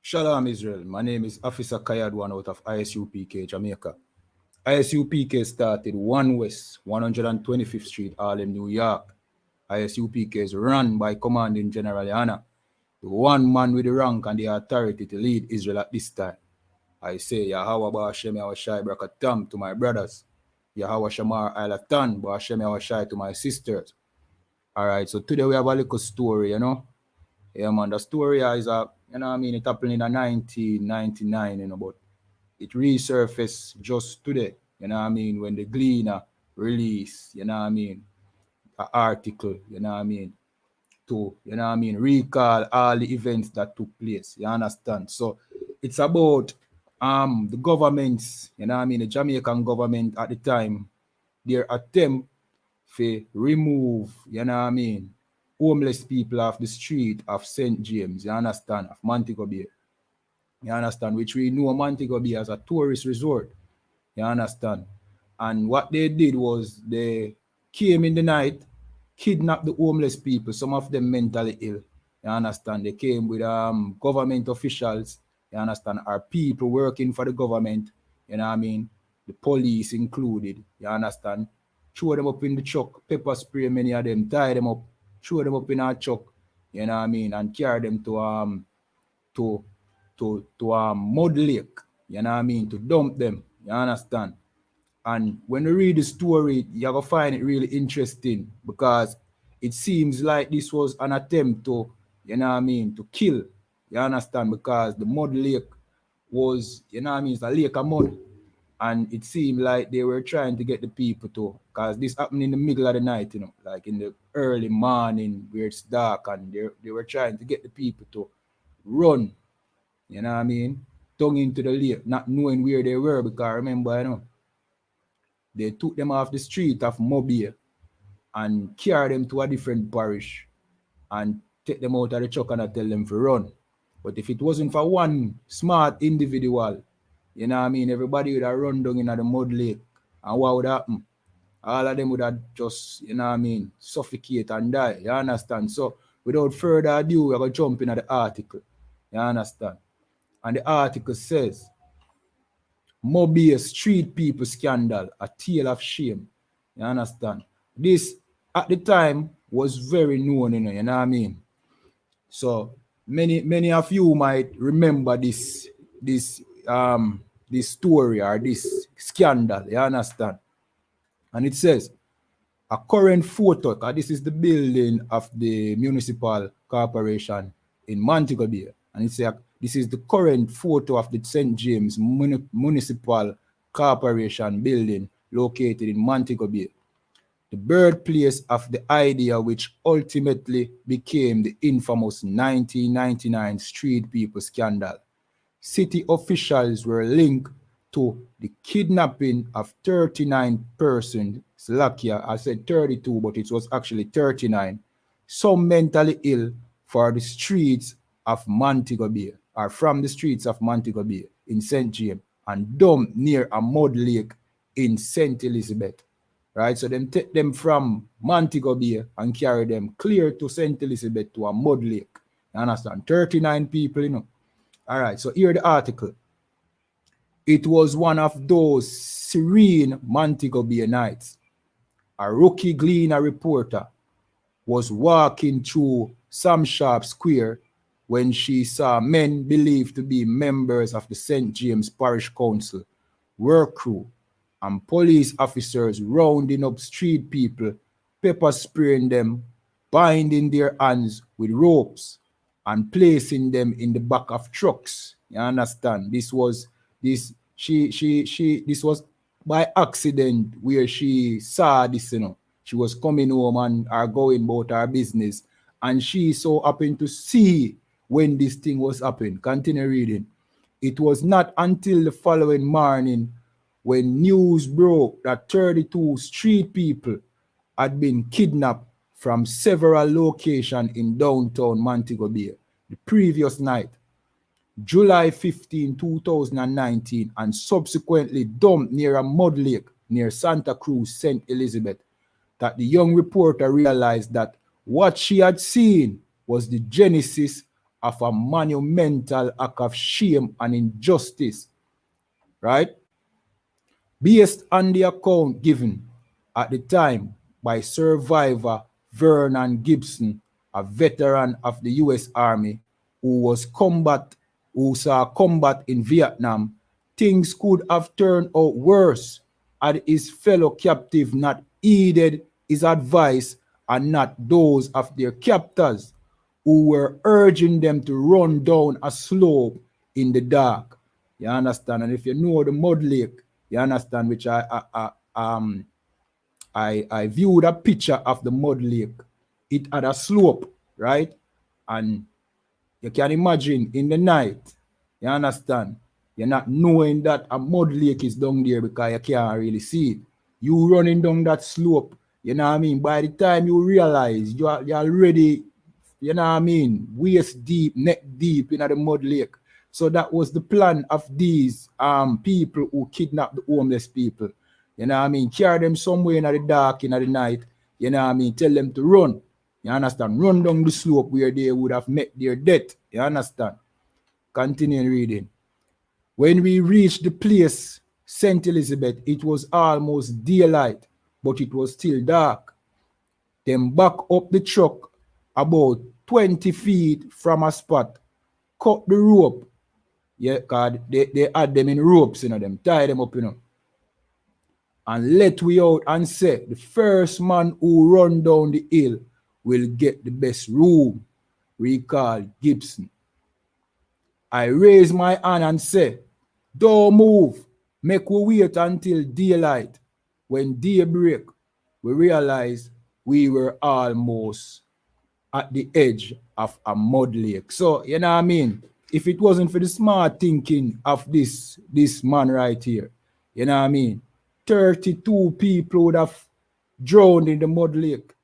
Shalom Israel. My name is Officer Kayadwan out of I.S.U.P.K, Jamaica. I.S.U.P.K started 1 West, 125th Street, Harlem, New York. I.S.U.P.K is run by Commanding General YAHANNA, the one man with the rank and the authority to lead Israel at this time. I say, Yahweh Ba'ashem Yahushai Brakatam to my brothers. Yahweh Shamar Ailatan Ba'ashem Yahushai to my sisters. All right, so today we have a little story, Yeah, man, the story is it happened in 1999, but it resurfaced just today, when the Gleaner released, an article, to, recall all the events that took place, you understand? So it's about the governments, the Jamaican government at the time, their attempt to remove, homeless people off the street of St. James, you understand, of Montego Bay. You understand? Which we know Montego Bay as a tourist resort. You understand? And what they did was they came in the night, kidnapped the homeless people, some of them mentally ill. You understand? They came with government officials, you understand, our people working for the government, the police included, you understand? Throw them up in the truck, pepper spray many of them, tie them up, throw them up in our truck, and carry them to a mud lake, to dump them, you understand? And when you read the story, you're going to find it really interesting because it seems like this was an attempt to, to kill, you understand? Because the mud lake was, it's a lake of mud. And it seemed like they were trying to get the people to, because this happened in the middle of the night, like in the early morning where it's dark, and they were trying to get the people to run, tongue into the lake, not knowing where they were, because remember, they took them off the street of Mobile and carried them to a different parish and take them out of the truck and I tell them to run. But if it wasn't for one smart individual, everybody would have run down in the mud lake. And what would happen? All of them would have just, suffocate and die. You understand? So without further ado, we're going to jump into the article. You understand? And the article says, Mobile street people scandal, a tale of shame. You understand? This, at the time, was very known, you know what I mean? So many of you might remember this story or this scandal, you understand? And it says, a current photo, because this is the building of the municipal corporation in Montego Bay. And it says, this is the current photo of the St. James Municipal Corporation building located in Montego Bay, the birthplace of the idea which ultimately became the infamous 1999 Street People scandal. City officials were linked to the kidnapping of 39 persons, Slovakia, I said 32, but it was actually 39, some mentally ill for the streets of Montego Bay, or from the streets of Montego Bay in St. James, and dumped near a mud lake in St. Elizabeth. Right, so them take them from Montego Bay and carry them clear to St. Elizabeth to a mud lake. You understand? 39 people, All right, so here the article. It was one of those serene Montego Bay nights. A rookie Gleaner reporter was walking through Sam Sharpe Square when she saw men believed to be members of the St. James Parish Council work crew and police officers rounding up street people, pepper spraying them, binding their hands with ropes, and placing them in the back of trucks. You understand? This was by accident where she saw this, She was coming home and are going about her business, and she so happened to see when this thing was happening. Continue reading. It was not until the following morning when news broke that 32 street people had been kidnapped from several locations in downtown Montego Bay the previous night, July 15, 2019, and subsequently dumped near a mud lake near Santa Cruz, St. Elizabeth, that the young reporter realized that what she had seen was the genesis of a monumental act of shame and injustice, right? Based on the account given at the time by survivor Vernon Gibson, a veteran of the U.S. Army who saw combat in Vietnam, things could have turned out worse had his fellow captive not heeded his advice and not those of their captors who were urging them to run down a slope in the dark. You understand? And if you know the Mud Lake, you understand, which I viewed a picture of the Mud Lake. It had a slope, right? And you can imagine in the night, you understand, you're not knowing that a mud lake is down there because you can't really see it. You running down that slope, you know what I mean? By the time you realize you're already, you know what I mean, waist deep, neck deep in the mud lake. So that was the plan of these people who kidnapped the homeless people. You know what I mean? Carry them somewhere in the dark, in the night, you know what I mean? Tell them to run. You understand? Run down the slope where they would have met their death. You understand? Continue reading. When we reached the place, St. Elizabeth, it was almost daylight, but it was still dark. Then back up the truck about 20 feet from a spot, cut the rope. Yeah, because they had them in ropes, you know, them, tie them up, you know. And let we out and say, the first man who run down the hill will get the best room. Recalled Gibson. I raise my hand and say, don't move. Make we wait until daylight. When day break, we realize we were almost at the edge of a mud lake. So, you know what I mean? If it wasn't for the smart thinking of this man right here, you know what I mean? 32 people would have drowned in the mud lake.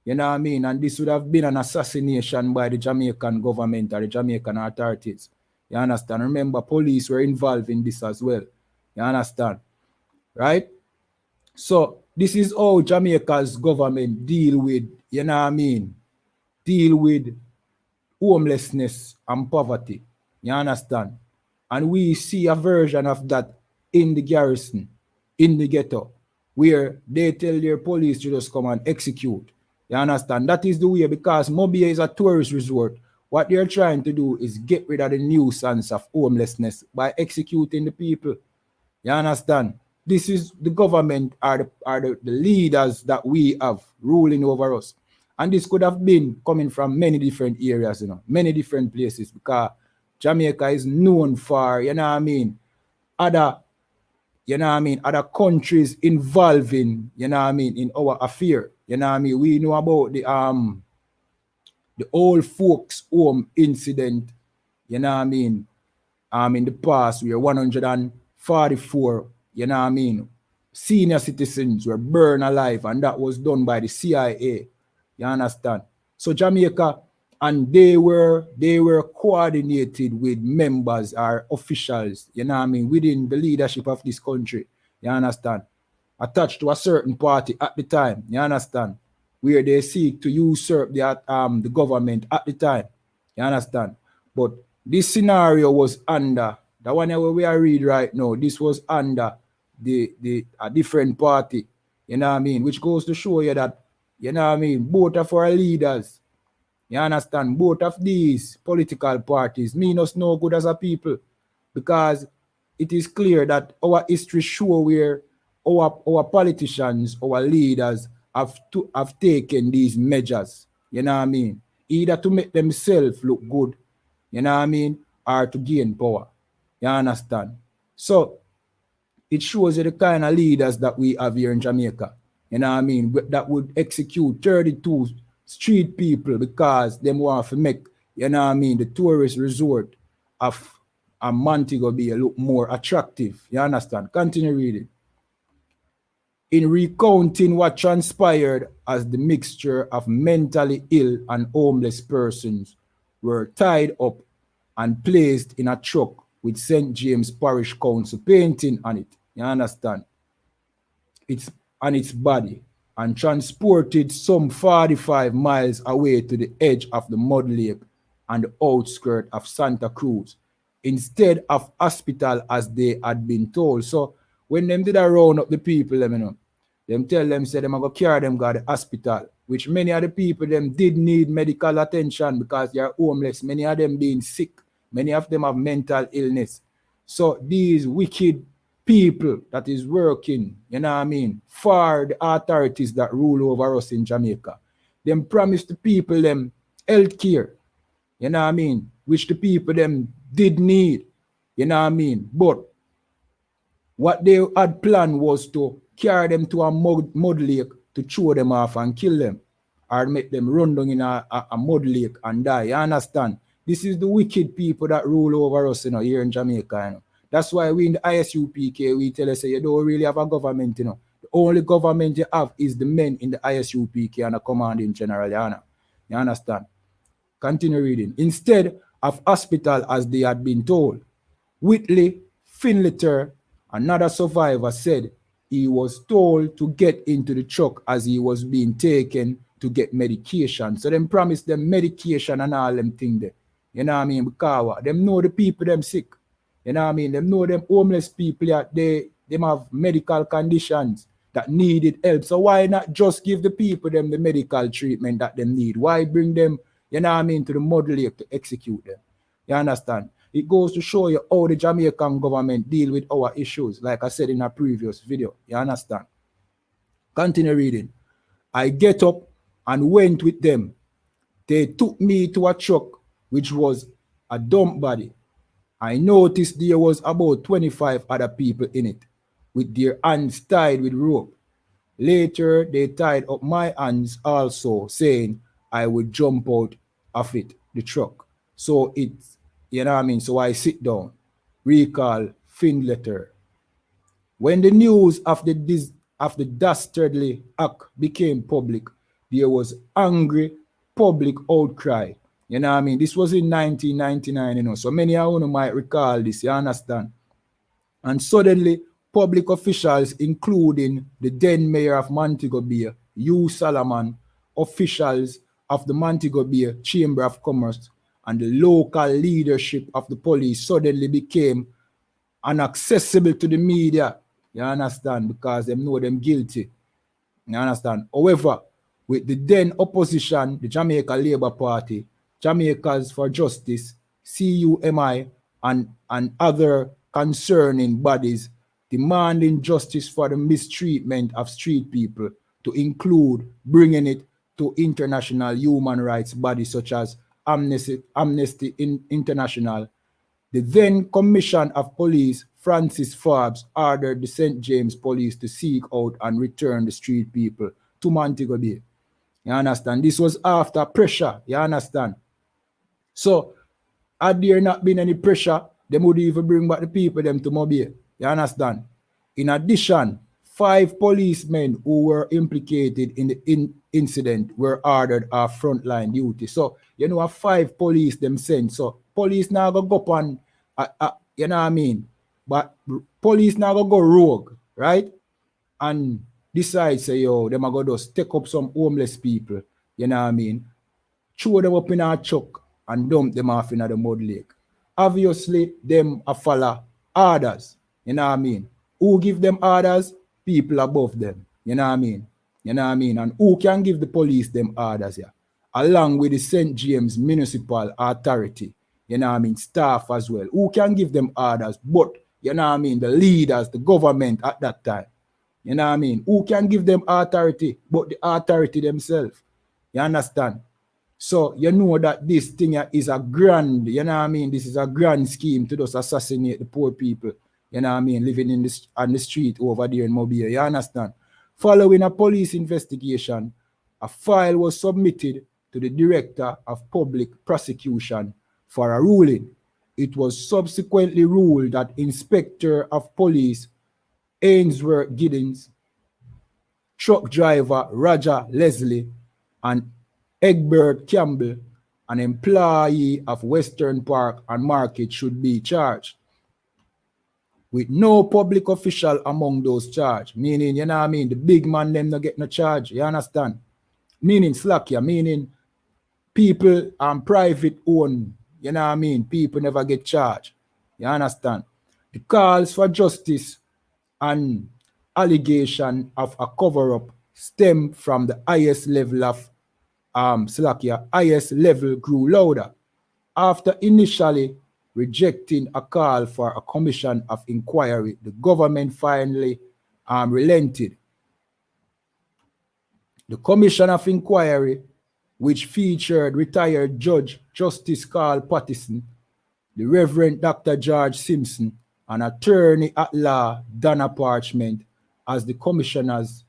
You know what I mean? And this would have been an assassination by the Jamaican government or the Jamaican authorities. You understand? Remember, police were involved in this as well. You understand? Right? So this is how Jamaica's government deal with, you know what I mean? Deal with homelessness and poverty. You understand? And we see a version of that in the garrison, in the ghetto, where they tell their police to just come and execute. You understand? That is the way, because Mobile is a tourist resort. What they're trying to do is get rid of the nuisance of homelessness by executing the people. You understand? This is the government are the leaders that we have ruling over us. And this could have been coming from many different areas, you know, many different places, because Jamaica is known for, you know what I mean, other, you know what I mean, other countries involving, you know what I mean, in our affair. You know what I mean? We know about the old folks home incident, you know what I mean, in the past where 144, you know what I mean, senior citizens were burned alive, and that was done by the CIA. You understand? So Jamaica, and they were coordinated with members or officials, you know what I mean, within the leadership of this country. You understand? Attached to a certain party at the time. You understand? Where they seek to usurp the government at the time. You understand? But this scenario was under the one where we are read right now. This was under a different party. You know what I mean? Which goes to show you that, you know what I mean, both of our leaders, you understand, both of these political parties mean us no good as a people, because it is clear that our history show where our politicians, our leaders have taken these measures, you know what I mean, either to make themselves look good, you know what I mean, or to gain power. You understand? So it shows you the kind of leaders that we have here in Jamaica, you know what I mean, that would execute 32 street people because they want to make, you know what I mean, the tourist resort of Montego Bay look more attractive. You understand? Continue reading. In recounting what transpired as the mixture of mentally ill and homeless persons were tied up and placed in a truck with St James Parish Council painting on it, you understand, it's on its body, and transported some 45 miles away to the edge of the mud lake and the outskirts of Santa Cruz, instead of hospital as they had been told. So when them did a round up the people, them tell them, say them are going to carry them to the hospital, which many of the people them did need medical attention because they are homeless. Many of them being sick. Many of them have mental illness. So these wicked people that is working, for the authorities that rule over us in Jamaica, them promise the people them health care, which the people them did need, but what they had planned was to carry them to a mud lake to throw them off and kill them, or make them run down in a mud lake and die. You understand? This is the wicked people that rule over us, here in Jamaica. That's why we in the I.S.U.P.K, we tell us, you don't really have a government, The only government you have is the men in the I.S.U.P.K and a commanding general, You understand? Continue reading. Instead of hospital as they had been told, Whitley Finletter, another survivor, said he was told to get into the truck as he was being taken to get medication. So them promised them medication and all them things there. Because them know the people them sick. Them know them homeless people, they have medical conditions that needed help. So why not just give the people them the medical treatment that they need? Why bring them, to the mud lake to execute them? You understand? It goes to show you how the Jamaican government deal with our issues, like I said in a previous video. You understand? Continue reading. I get up and went with them. They took me to a truck, which was a dump body. I noticed there was about 25 other people in it, with their hands tied with rope. Later, they tied up my hands also, saying I would jump out of it, the truck. So it's, so I sit down. Recall Finletter. When the news of the dastardly act became public, there was angry public outcry. This was in 1999, So many of you might recall this, you understand? And suddenly, public officials, including the then mayor of Montego Bay, U. Solomon, officials of the Montego Bay Chamber of Commerce, and the local leadership of the police suddenly became inaccessible to the media. You understand? Because they know them guilty. You understand? However, with the then opposition, the Jamaica Labour Party, Jamaicans for Justice, CUMI, and other concerning bodies demanding justice for the mistreatment of street people, to include bringing it to international human rights bodies such as Amnesty International. The then Commissioner of Police, Francis Forbes, ordered the St James Police to seek out and return the street people to Montego Bay. You understand? This was after pressure. You understand? So, had there not been any pressure, they would even bring back the people them to Mobile. You understand? In addition, 5 policemen who were implicated in the incident were ordered off frontline duty. So, 5 police them sent. So, police now go up on, you know what I mean? But police now go rogue, right? And decide, say, yo, them are going to just take up some homeless people, you know what I mean? Throw them up in a truck and dump them off in the mud lake. Obviously, them a follow orders, you know what I mean? Who give them orders? People above them, you know what I mean? You know what I mean? And who can give the police them orders here? Along with the St. James Municipal Authority, you know what I mean? Staff as well. Who can give them orders? But, you know what I mean? The leaders, the government at that time. You know what I mean? Who can give them authority but the authority themselves? You understand? So you know that this thing is a grand, you know what I mean? This is a grand scheme to just assassinate the poor people, you know what I mean, living in this on the street over there in Mobile. You understand? Following a police investigation, a file was submitted to the Director of Public Prosecution for a ruling. It was subsequently ruled that Inspector of Police Ainsworth Giddings, truck driver Roger Leslie, and Egbert Campbell, an employee of Western Park and Market, should be charged, with no public official among those charged. Meaning, you know what I mean, the big man them not get no charge. You understand? Meaning slack here, meaning people private own, you know what I mean? People never get charged. You understand? The calls for justice and allegation of a cover-up stem from the highest level of highest level grew louder. After initially rejecting a call for a commission of inquiry, the government finally relented. The commission of inquiry, which featured retired Judge Justice Carl Pattison, the Reverend Dr. George Simpson, and attorney at law Donna Parchment, as the commissioners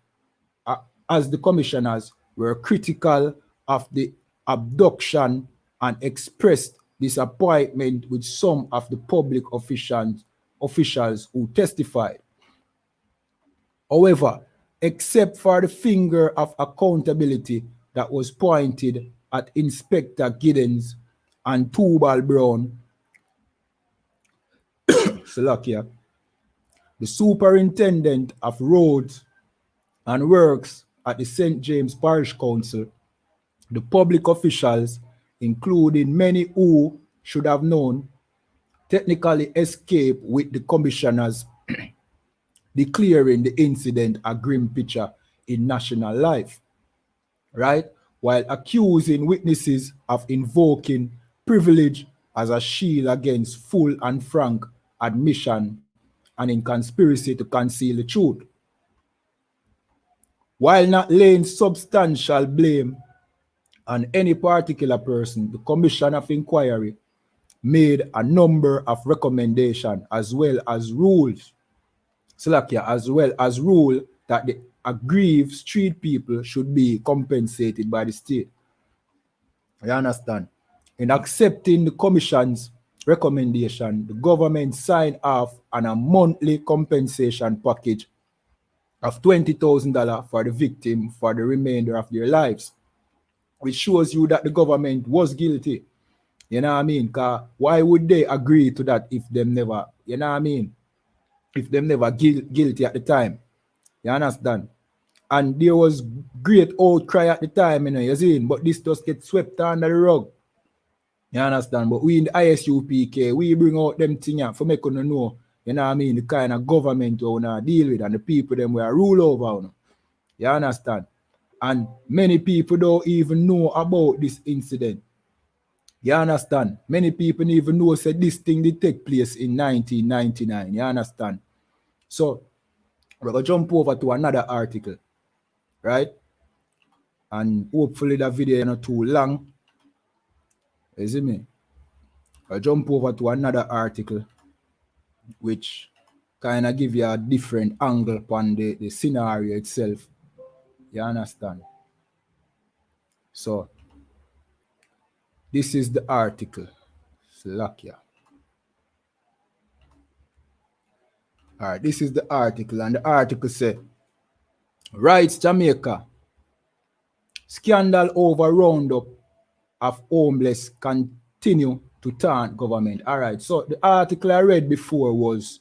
were critical of the abduction and expressed disappointment with some of the public officials who testified. However, except for the finger of accountability that was pointed at Inspector Giddens and Tubal Brown, Slovakia, the superintendent of roads and works at the St James Parish Council, the public officials, including many who should have known, technically escaped with the commissioners declaring the incident a grim picture in national life, right? While accusing witnesses of invoking privilege as a shield against full and frank admission and in conspiracy to conceal the truth. While not laying substantial blame on any particular person, the Commission of Inquiry made a number of recommendations as well as rules. As well as rule that the aggrieved street people should be compensated by the state. You understand? In accepting the commission's recommendation, the government signed off on a monthly compensation package of $20,000 for the victim for the remainder of their lives, which shows you that the government was guilty. You know what I mean? Because why would they agree to that if them never, you know what I mean? If them never guilty at the time. You understand? And there was great outcry at the time, you know, you see, but this just gets swept under the rug. You understand? But we in the I.S.U.P.K, we bring out them things for make you know, you know what I mean, the kind of government we want to deal with and the people them we are rule over. You know? You understand? And many people don't even know about this incident. You understand? Many people even know that this thing did take place in 1999. You understand? So, we're going to jump over to another article, right? And hopefully that video is not too long. You see me? I'll jump over to another article which kind of give you a different angle on the scenario itself. You understand? So, this is the article. Slovakia. All right, this is the article, and the article says, Rights Jamaica, scandal over roundup of homeless continue to taunt government. All right, so the article I read before was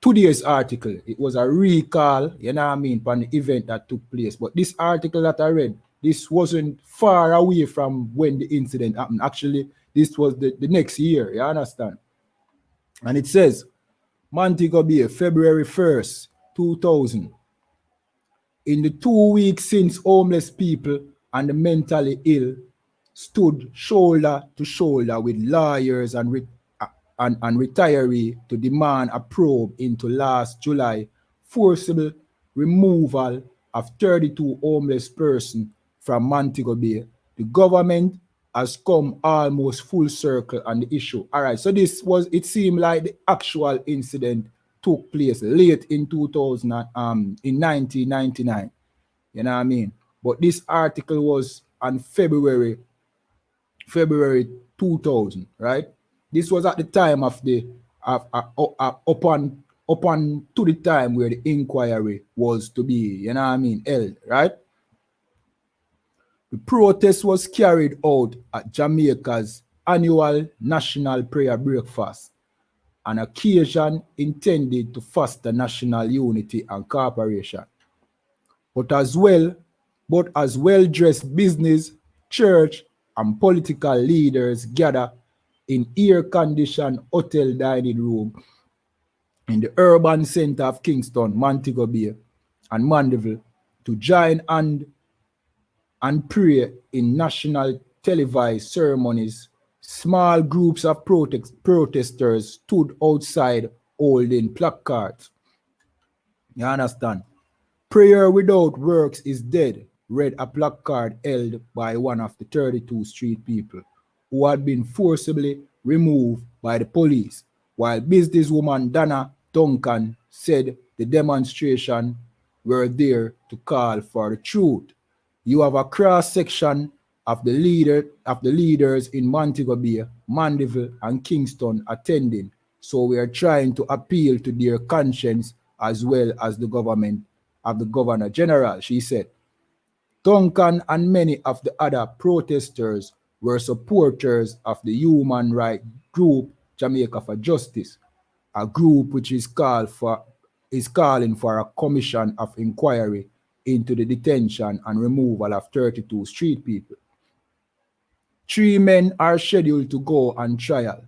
today's article. It was a recall, you know what I mean, on the event that took place. But this article that I read, this wasn't far away from when the incident happened. Actually, this was the next year, you understand? And it says, Montego Bay, February 1st, 2000. In the 2 weeks since homeless people and the mentally ill stood shoulder to shoulder with lawyers and retirees to demand a probe into last July forcible removal of 32 homeless persons from Montego Bay, the government has come almost full circle on the issue. All right, so it seemed like the actual incident took place late in 1999. You know what I mean? But this article was on February 2000, right? This was at the time of the upon to the time where the inquiry was to be, you know what I mean, held, right? The protest was carried out at Jamaica's annual National Prayer Breakfast, an occasion intended to foster national unity and cooperation. But as well-dressed business church, and political leaders gather in air-conditioned hotel dining room in the urban center of Kingston, Montego Bay, and Mandeville to join and pray in national televised ceremonies. Small groups of protesters stood outside holding placards. You understand? Prayer without works is dead, read a placard held by one of the 32 street people who had been forcibly removed by the police, while businesswoman Dana Duncan said the demonstration were there to call for the truth. You have a cross-section of the leaders in Montego Bay, Mandeville, and Kingston attending, so we are trying to appeal to their conscience as well as the government of the Governor General, she said. Duncan and many of the other protesters were supporters of the human rights group Jamaica for Justice, a group which is calling for a commission of inquiry into the detention and removal of 32 street people. 3 men are scheduled to go on trial.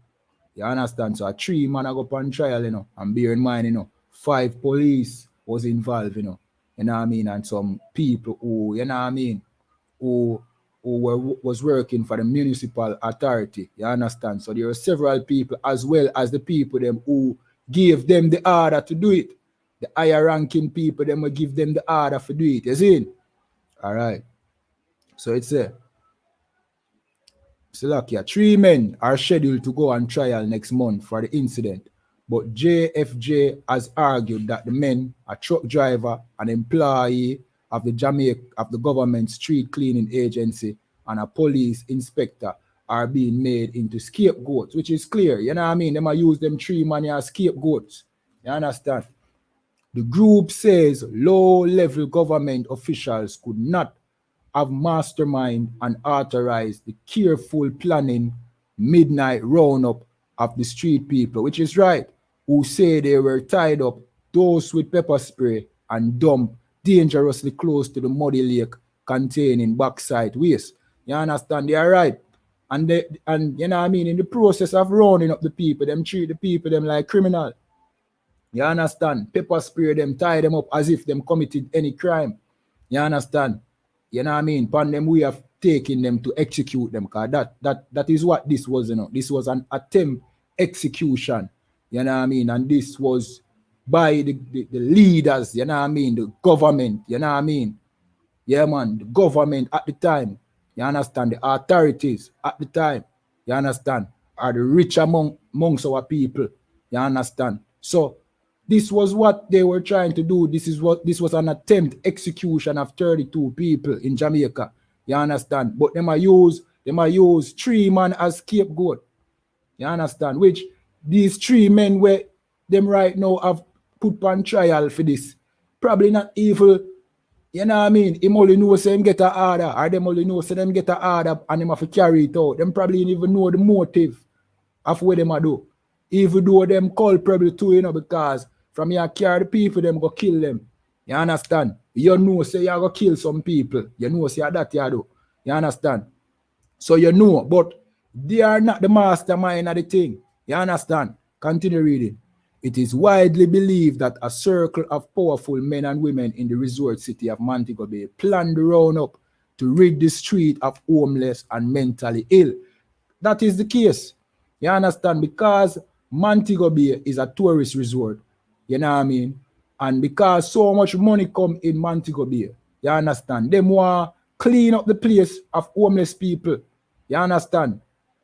You understand? So 3 men are go on trial, you know, and bear in mind, you know, 5 police was involved, you know what I mean, and some people who, you know what I mean, who was working for the municipal authority, you understand? So there are several people as well as the people them who gave them the order to do it. The higher ranking people them will give them the order to do it, you see? All right. So it's a Slovakia. 3 men are scheduled to go on trial next month for the incident, but JFJ has argued that the men, a truck driver, an employee of the government street cleaning agency, and a police inspector are being made into scapegoats, which is clear. You know what I mean? They might use them 3 men as scapegoats. You understand? The group says low-level government officials could not have mastermind and authorized the careful planning midnight roundup of the street people, which is right, who say they were tied up, dosed with pepper spray, and dumped dangerously close to the muddy lake containing bauxite waste. You understand? They are right. And you know what I mean, in the process of rounding up the people, them treat the people them like criminal. You understand? Pepper spray them, tie them up as if them committed any crime. You understand? You know what I mean? Upon them we have taken them to execute them, because that is what this was, you know. This was an attempt execution. You know what I mean? And this was by the leaders, you know what I mean, the government, you know what I mean? Yeah, man, the government at the time, you understand, the authorities at the time, you understand, are the rich amongst our people, you understand? So this was what they were trying to do. This was an attempt execution of 32 people in Jamaica, you understand? But they might use 3 men as scapegoat, you understand? Which these 3 men were them right now have put on trial for this. Probably not evil, you know what I mean? Him only know say him get a order, or them only know say them get a order and them have to carry it out. Them probably didn't even know the motive of what them a do. Even though them culpable too, you know, because from here carry the people, them go kill them. You understand? You know say you go kill some people. You know say that you do. You understand? So you know, but they are not the mastermind of the thing. You understand? Continue reading. It is widely believed that a circle of powerful men and women in the resort city of Montego Bay planned the roundup to rid the street of homeless and mentally ill. That is the case. You understand? Because Montego Bay is a tourist resort. You know what I mean? And because so much money come in Montego Bay, you understand? Them want clean up the place of homeless people. You understand?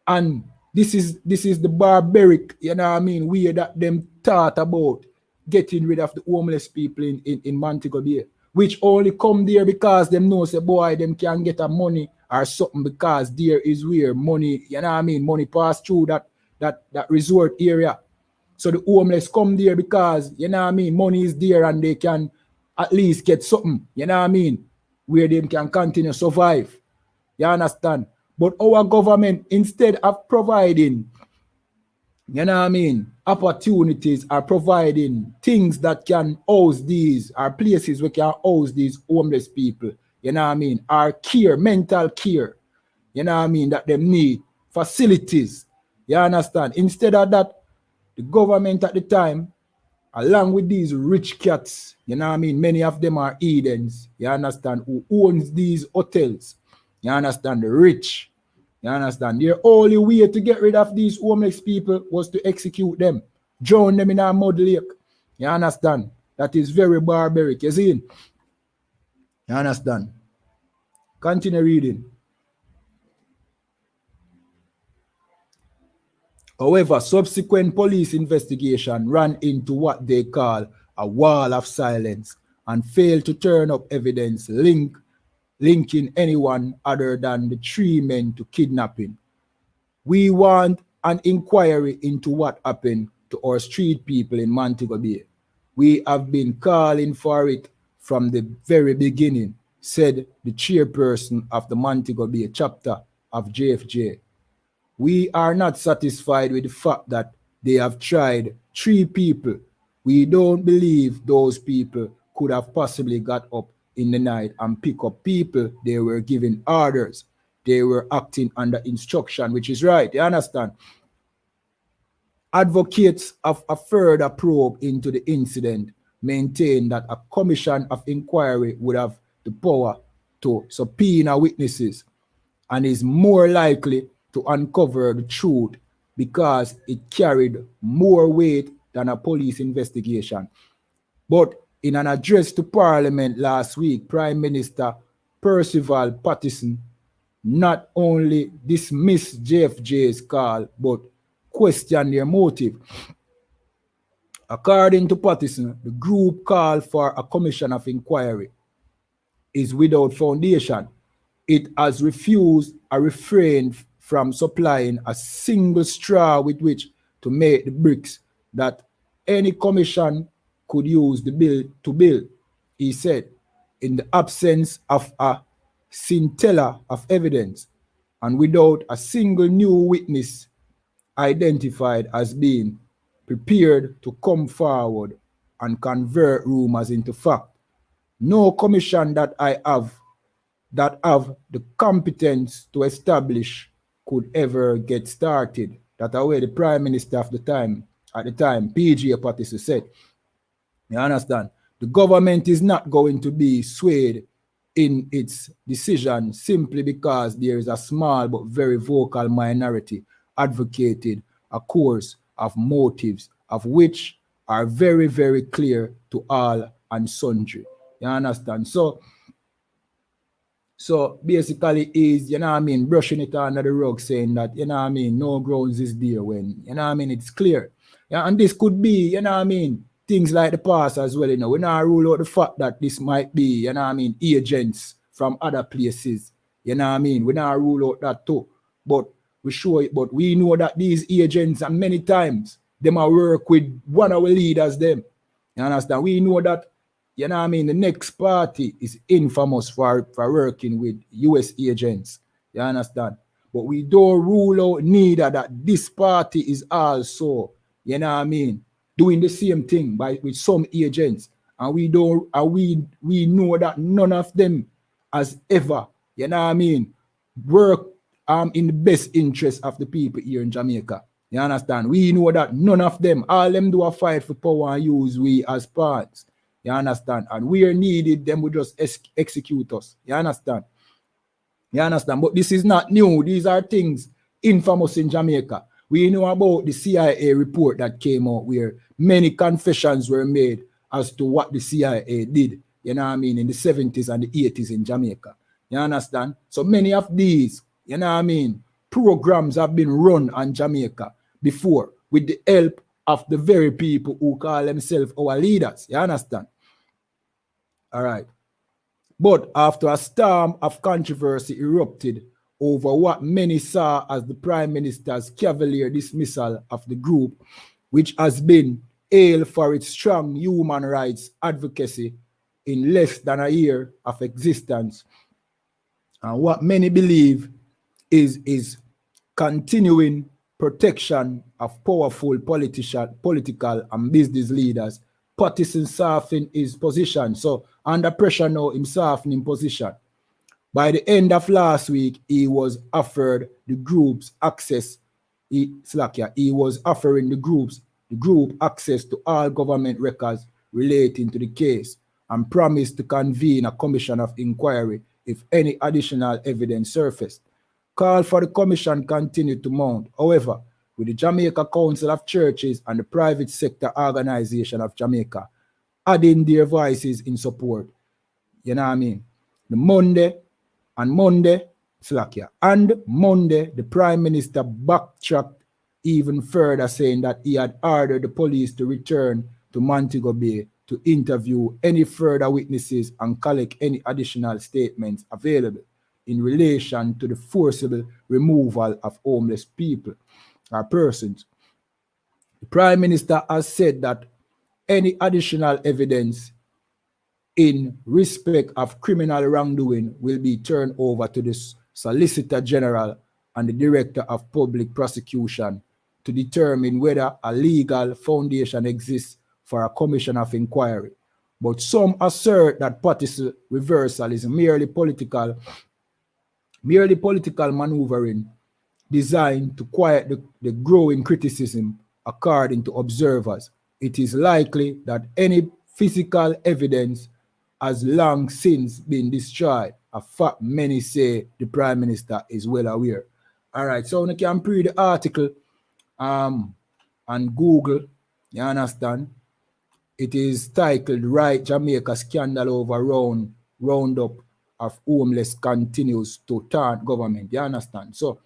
And this is the barbaric, you know what I mean, way that them thought about getting rid of the homeless people in Montego Bay, which only come there because them know say boy them can get a money or something, because there is where money, you know what I mean, money pass through that resort area. So the homeless come there because, you know what I mean, money is there and they can at least get something, you know what I mean, where they can continue to survive. You understand? But our government, instead of providing, you know what I mean, opportunities, are providing things that can house these, are places where can house these homeless people, you know what I mean, are care, mental care. you know what I mean, that them need facilities. You understand? Instead of that, the government at the time, along with these rich cats, you know what I mean, many of them are Edens, you understand, who owns these hotels. You understand? The rich. You understand? Their only way to get rid of these homeless people was to execute them, drown them in a mud lake. You understand? That is very barbaric. You see? You understand? Continue reading. However, subsequent police investigation ran into what they call a wall of silence and failed to turn up evidence linking anyone other than the 3 men to kidnapping. We want an inquiry into what happened to our street people in Montego Bay. We have been calling for it from the very beginning, said the chairperson of the Montego Bay chapter of JFJ. We are not satisfied with the fact that they have tried 3 people. We don't believe those people could have possibly got up in the night and pick up people. They were giving orders. They were acting under instruction, which is right. You understand? Advocates of a further probe into the incident maintain that a commission of inquiry would have the power to subpoena witnesses and is more likely to uncover the truth because it carried more weight than a police investigation. But in an address to Parliament last week, Prime Minister Percival Pattison not only dismissed JFJ's call, but questioned their motive. According to Pattison, the group call for a commission of inquiry is without foundation. It has refused or refrained from supplying a single straw with which to make the bricks that any commission could use the bill to build, he said, in the absence of a scintilla of evidence and without a single new witness identified as being prepared to come forward and convert rumors into fact. No commission that I have the competence to establish could ever get started. That's where the Prime Minister of the time, at the time, PG Pattison said. You understand? The government is not going to be swayed in its decision simply because there is a small but very vocal minority advocated a course of motives of which are very, very clear to all and sundry. You understand? So basically is, you know what I mean, brushing it under the rug, saying that, you know what I mean, no grounds is there when, you know what I mean, it's clear. Yeah, and this could be, you know what I mean, things like the past as well, you know. We not rule out the fact that this might be, you know what I mean, agents from other places. You know what I mean? We not rule out that too. But we know that these agents, and many times, them are work with one of our leaders, them. You understand? We know that, you know what I mean, the next party is infamous for working with US agents. You understand? But we don't rule out neither that this party is also, you know what I mean, doing the same thing with some agents. And we know that none of them has ever, you know what I mean, work in the best interest of the people here in Jamaica. You understand? We know that none of them, all them do a fight for power and use we as parts. You understand? And we are needed, them will just execute us. You understand? You understand? But this is not new. These are things infamous in Jamaica. We know about the CIA report that came out where many confessions were made as to what the CIA did, you know what I mean, in the 70s and the 80s in Jamaica. You understand? So many of these, you know what I mean, programs have been run on Jamaica before with the help of the very people who call themselves our leaders. You understand? All right. But after a storm of controversy erupted over what many saw as the Prime Minister's cavalier dismissal of the group, which has been hailed for its strong human rights advocacy in less than a year of existence, and what many believe is continuing protection of powerful political and business leaders, Pattison softened his position. So under pressure now, him softening position. By the end of last week, he was offered the group's access. He was offering the group access to all government records relating to the case and promised to convene a commission of inquiry if any additional evidence surfaced. Call for the commission continued to mount. However, with the Jamaica Council of Churches and the private sector organization of Jamaica adding their voices in support, you know what I mean? Monday, the Prime Minister backtracked even further, saying that he had ordered the police to return to Montego Bay to interview any further witnesses and collect any additional statements available in relation to the forcible removal of homeless people or persons. The Prime Minister has said that any additional evidence in respect of criminal wrongdoing will be turned over to the Solicitor General and the Director of Public Prosecution to determine whether a legal foundation exists for a commission of inquiry. But some assert that policy reversal is merely political maneuvering designed to quiet the growing criticism. According to observers, it is likely that any physical evidence has long since been destroyed, a fact many say the Prime Minister is well aware. All right, so you can read the article on Google, you understand? It is titled Right Jamaica Scandal Over Roundup of Homeless Continues to Taunt Government, you understand? So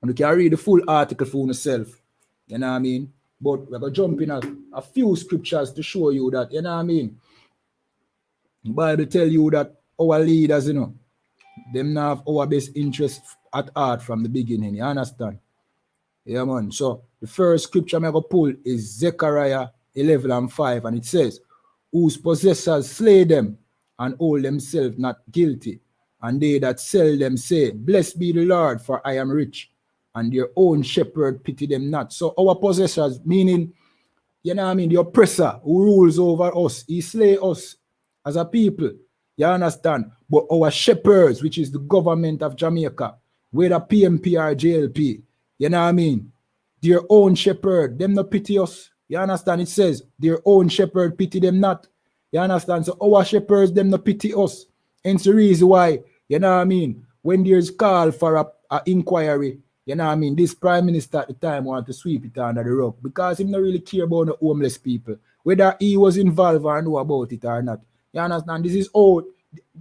you can read the full article for yourself, you know what I mean? But we're going to jump in a few scriptures to show you that, you know what I mean? The Bible tell you that our leaders, you know, them now have our best interest at heart from the beginning, you understand? Yeah, man. So the first scripture I'm going to pull is Zechariah 11:5, and it says, whose possessors slay them and hold themselves not guilty, and they that sell them say, blessed be the Lord, for I am rich, and their own shepherd pity them not. So our possessors, meaning, you know what I mean, the oppressor who rules over us, he slay us as a people, you understand? But our shepherds, which is the government of Jamaica, whether PMP or JLP, you know what I mean, their own shepherd, them not pity us, you understand? It says, their own shepherd pity them not, you understand? So our shepherds, them not pity us. Hence the reason why, you know what I mean, when there's call for a inquiry, you know what I mean, this Prime Minister at the time wanted to sweep it under the rug because he don't really care about the homeless people, whether he was involved or know about it or not. You understand? This is old.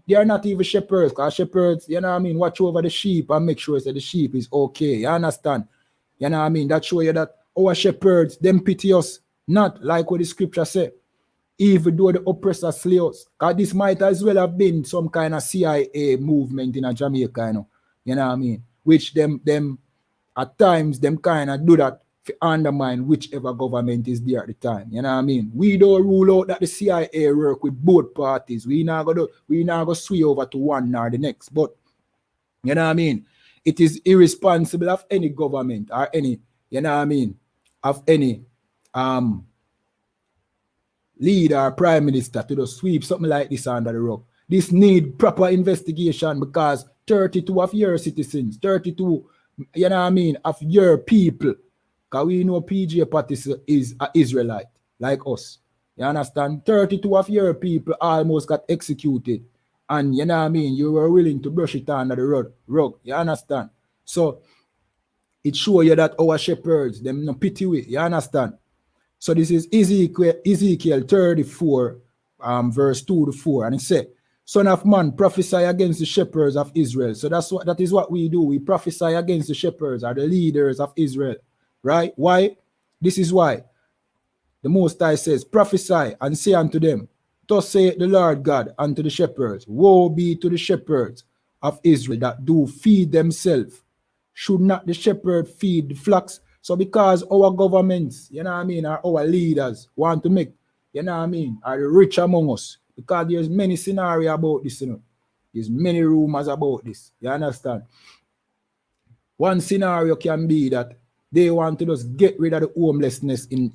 They are not even shepherds, because shepherds, you know what I mean, watch over the sheep and make sure that the sheep is okay. You understand? You know what I mean? That show you that our shepherds, them pity us, not like what the scripture say. Even though the oppressor slay us. Because this might as well have been some kind of CIA movement in Jamaica, you know what I mean? Which them at times, them kind of do that to undermine whichever government is there at the time. You know what I mean? We don't rule out that the CIA work with both parties. We not go sway over to one or the next. But, you know what I mean? It is irresponsible of any government or any, you know what I mean, of any leader or prime minister to just sweep something like this under the rug. This need proper investigation because 32 of your citizens, 32, you know what I mean, of your people, because we know PJ Pattis is an Israelite, like us. You understand? 32 of your people almost got executed. And you know what I mean, you were willing to brush it under the rug. You understand? So it shows you that our shepherds, them no pity we. You understand? So this is Ezekiel 34, verse 2 to 4. And it says, Son of man, prophesy against the shepherds of Israel. So that is what we do. We prophesy against the shepherds or the leaders of Israel. Right? Why? This is why. The Most High says, prophesy and say unto them, thus saith the Lord God unto the shepherds, woe be to the shepherds of Israel that do feed themselves. Should not the shepherd feed the flocks? So because our governments, you know what I mean, or our leaders want to make, you know what I mean, are the rich among us. Because there's many scenarios about this, you know. There's many rumors about this. You understand? One scenario can be that they want to just get rid of the homelessness in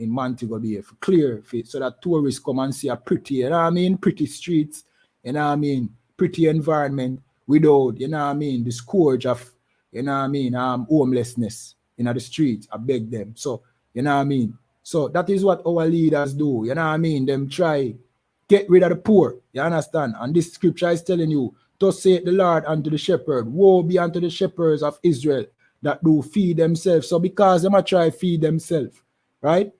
Montego Bay, clear it, so that tourists come and see a pretty, you know what I mean, pretty streets, you know what I mean, pretty environment without, you know what I mean, the scourge of, you know what I mean, homelessness in the streets. I beg them. So, you know what I mean? So that is what our leaders do. You know what I mean? Them try get rid of the poor. You understand? And this scripture is telling you, thus saith the Lord unto the shepherd, woe be unto the shepherds of Israel that do feed themselves. So because them are try feed themselves, right?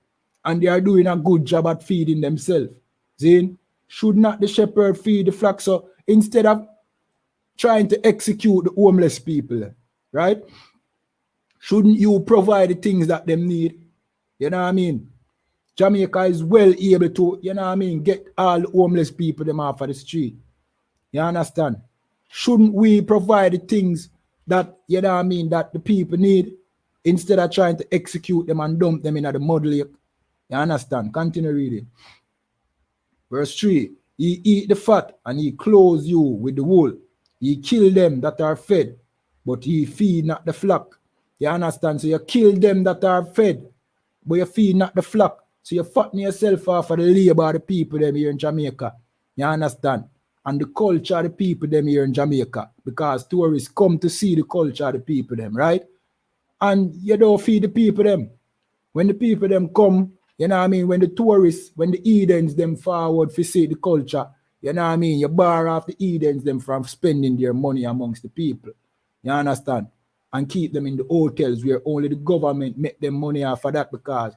And they are doing a good job at feeding themselves. Then should not the shepherd feed the flock? So instead of trying to execute the homeless people, right? Shouldn't you provide the things that them need? You know what I mean? Jamaica is well able to, you know what I mean, get all the homeless people them off of the street. You understand? Shouldn't we provide the things that, you know what I mean, that the people need instead of trying to execute them and dump them in the mud lake? You understand? Continue reading. Verse 3, he eat the fat and he clothe you with the wool. He kill them that are fed, but he feed not the flock. You understand? So you kill them that are fed, but you feed not the flock. So you fatten yourself off of the labor of the people them here in Jamaica. You understand? And the culture of the people them here in Jamaica. Because tourists come to see the culture of the people them, right? And you don't feed the people them. When the people them come, you know what I mean, when the tourists, when the Edens them forward to see the culture, you know what I mean, you bar off the Edens them from spending their money amongst the people. You understand? And keep them in the hotels where only the government make them money off of that because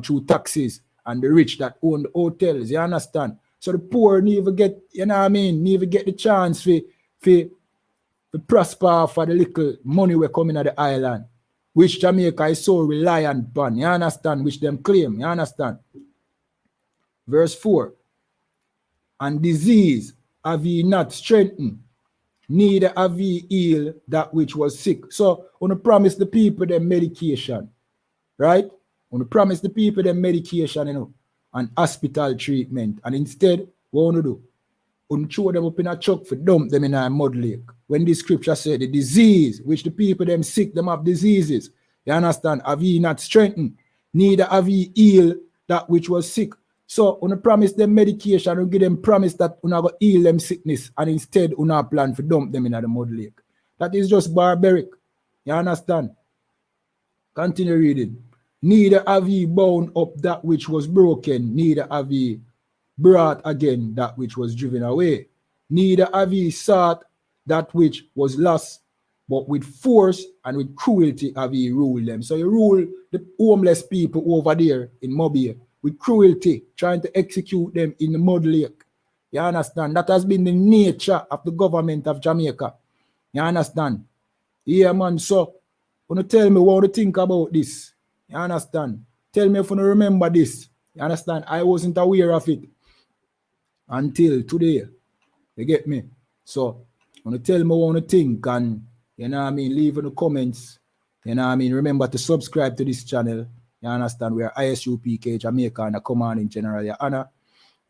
through taxes and the rich that own the hotels. You understand? So the poor never get, you know what I mean, never get the chance to prosper for the little money we're coming at the island, which Jamaica is so reliant upon. You understand? Which them claim. You understand? Verse 4. And disease have ye not strengthened, neither have ye healed that which was sick. So, on the promise the people them medication, right? On the promise the people them medication, you know, and hospital treatment. And instead, what want to do? On throw them up in a truck for dump them in a mud lake. When the scripture said the disease, which the people them sick, them have diseases. You understand? Have ye not strengthened, neither have ye healed that which was sick. So, on promise them medication, and give them promise that una go heal them sickness, and instead una plan for dump them in the mud lake. That is just barbaric. You understand? Continue reading. Neither have ye bound up that which was broken, neither have ye brought again that which was driven away. Neither have ye sought that which was lost, but with force and with cruelty have ye ruled them. So you rule the homeless people over there in Mobile with cruelty, trying to execute them in the mud lake. You understand? That has been the nature of the government of Jamaica. You understand? Yeah, man. So, want to tell me what to think about this. You understand? Tell me if you remember this. You understand? I wasn't aware of it until today. You get me? So, want to tell me what to think, and you know what I mean, leave in the comments. You know what I mean? Remember to subscribe to this channel. You understand? We are I.S.U.P.K, Jamaica, and a command in general. YAHANNA.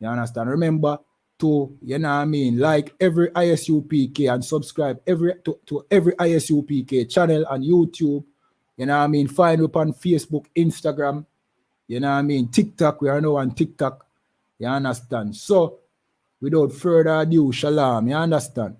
You understand? Remember to, you know what I mean, like every I.S.U.P.K and subscribe to every I.S.U.P.K channel on YouTube. You know what I mean? Find up on Facebook, Instagram. You know what I mean? TikTok. We are now on TikTok. You understand? So, without further ado, shalom. You understand?